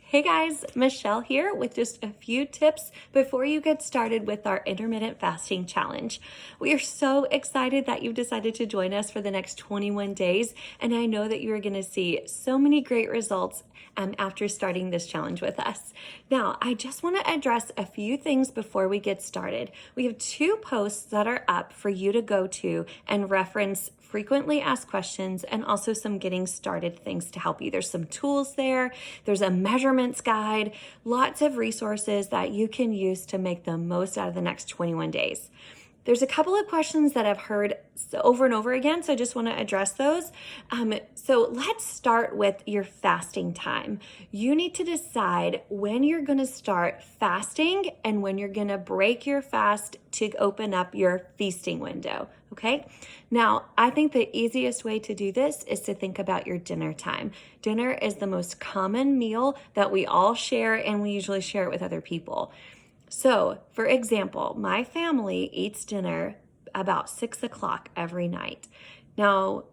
Hey guys, Michelle here with just a few tips before you get started with our intermittent fasting challenge. We are so excited that you've decided to join us for the next 21 days, and I know that you are going to see so many great results after starting this challenge with us. Now, I just want to address a few things before we get started. We have 2 posts that are up for you to go to and reference frequently asked questions and also some getting started things to help you. There's some tools there. There's a measurements guide, lots of resources that you can use to make the most out of the next 21 days. There's a couple of questions that I've heard over and over again, so I just want to address those. So let's start with your fasting time. You need to decide when you're going to start fasting and when you're going to break your fast to open up your feasting window, okay? Now, I think the easiest way to do this is to think about your dinner time. Dinner is the most common meal that we all share, and we usually share it with other people. So, for example, my family eats dinner about 6 o'clock every night. Now,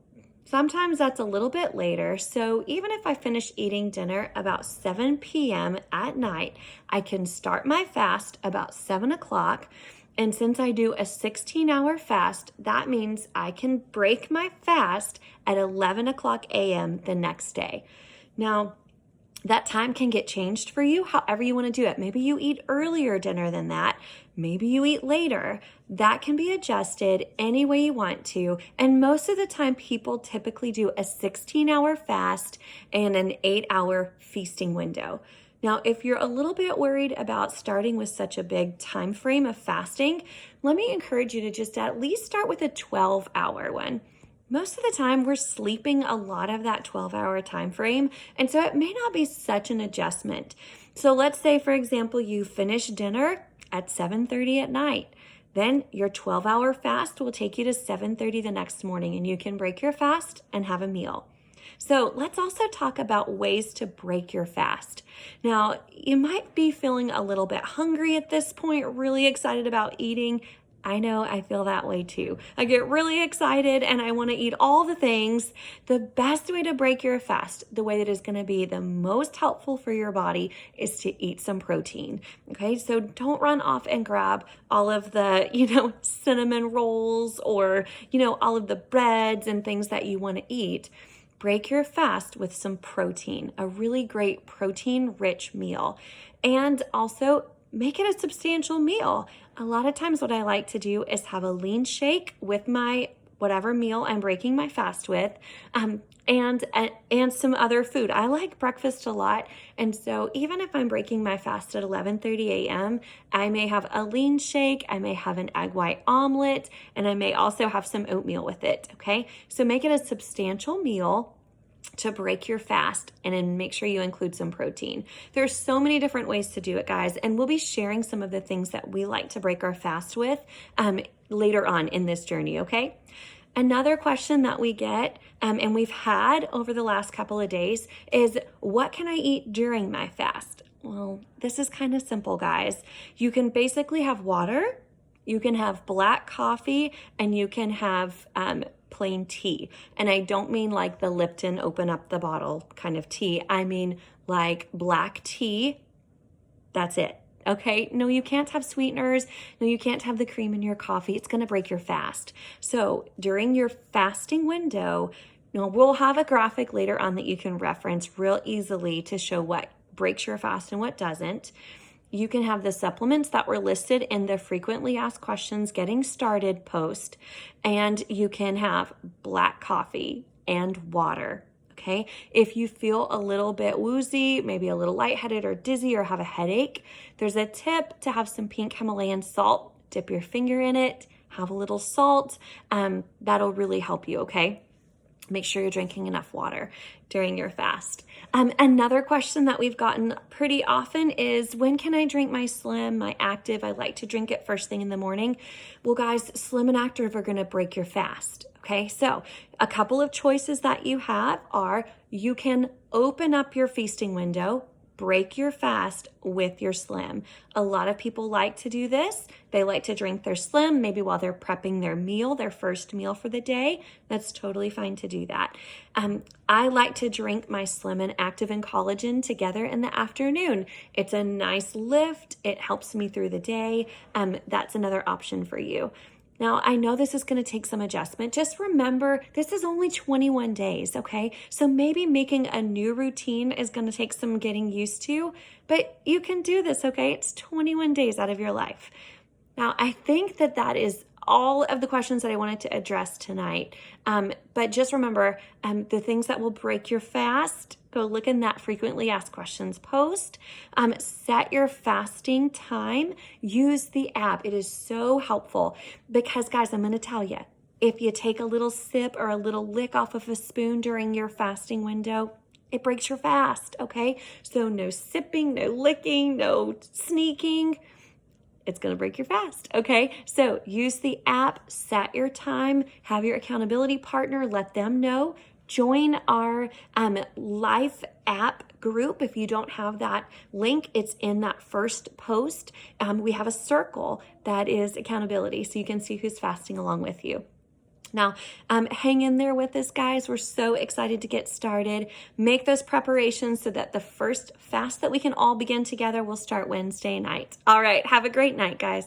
sometimes that's a little bit later, so even if I finish eating dinner about 7 p.m. at night, I can start my fast about 7 o'clock. And since I do a 16-hour fast, that means I can break my fast at 11 o'clock a.m. the next day. Now, that time can get changed for you however you want to do it. Maybe you eat earlier dinner than that. Maybe you eat later. That can be adjusted any way you want to. And most of the time, people typically do a 16-hour fast and an 8-hour feasting window. Now, if you're a little bit worried about starting with such a big time frame of fasting, let me encourage you to just at least start with a 12-hour one. Most of the time, we're sleeping a lot of that 12-hour time frame, and so it may not be such an adjustment. So let's say, for example, you finish dinner at 7:30 at night. Then your 12-hour fast will take you to 7:30 the next morning, and you can break your fast and have a meal. So let's also talk about ways to break your fast. Now, you might be feeling a little bit hungry at this point, really excited about eating. I know I feel that way too. I get really excited and I want to eat all the things. The best way to break your fast, the way that is going to be the most helpful for your body, is to eat some protein. Okay, so don't run off and grab all of the, cinnamon rolls or, all of the breads and things that you want to eat. Break your fast with some protein, a really great protein-rich meal. And also make it a substantial meal. A lot of times what I like to do is have a lean shake with my whatever meal I'm breaking my fast with, and some other food. I like breakfast a lot, and so even if I'm breaking my fast at 11:30 a.m., I may have a lean shake, I may have an egg white omelet, and I may also have some oatmeal with it, okay? So make it a substantial meal to break your fast, and then make sure you include some protein. There's so many different ways to do it, guys, and we'll be sharing some of the things that we like to break our fast with later on in this journey, okay? Another question that we get, and we've had over the last couple of days, is what can I eat during my fast? Well, this is kind of simple, guys. You can basically have water, you can have black coffee, and you can have plain tea. And I don't mean like the Lipton open up the bottle kind of tea. I mean like black tea. That's it. Okay? No, you can't have sweeteners. No, you can't have the cream in your coffee. It's going to break your fast. So during your fasting window, we'll have a graphic later on that you can reference real easily to show what breaks your fast and what doesn't. You can have the supplements that were listed in the frequently asked questions getting started post, and you can have black coffee and water, okay? If you feel a little bit woozy, maybe a little lightheaded or dizzy or have a headache, there's a tip to have some pink Himalayan salt. Dip your finger in it, have a little salt. That'll really help you, okay? Make sure you're drinking enough water during your fast. Another question that we've gotten pretty often is, when can I drink my Slim, my Active? I like to drink it first thing in the morning. Well, guys, Slim and Active are going to break your fast. Okay, so a couple of choices that you have are, you can open up your feasting window break your fast with your Slim. A lot of people like to do this. They like to drink their Slim maybe while they're prepping their meal, their first meal for the day. That's totally fine to do that. I like to drink my Slim and Active and Collagen together in the afternoon. It's a nice lift. It helps me through the day. That's another option for you. Now, I know this is going to take some adjustment. Just remember, this is only 21 days, okay? So maybe making a new routine is going to take some getting used to, but you can do this, okay? It's 21 days out of your life. Now, I think that is all of the questions that I wanted to address tonight. But just remember, the things that will break your fast, go look in that frequently asked questions post. Set your fasting time. Use the app. It is so helpful because, guys, I'm going to tell you, if you take a little sip or a little lick off of a spoon during your fasting window, it breaks your fast, okay? So no sipping, no licking, no sneaking. It's going to break your fast, okay? So use the app, set your time, have your accountability partner, let them know. Join our Life app group. If you don't have that link, it's in that first post. We have a circle that is accountability, so you can see who's fasting along with you. Now, hang in there with us, guys. We're so excited to get started. Make those preparations so that the first fast that we can all begin together will start Wednesday night. All right, have a great night, guys.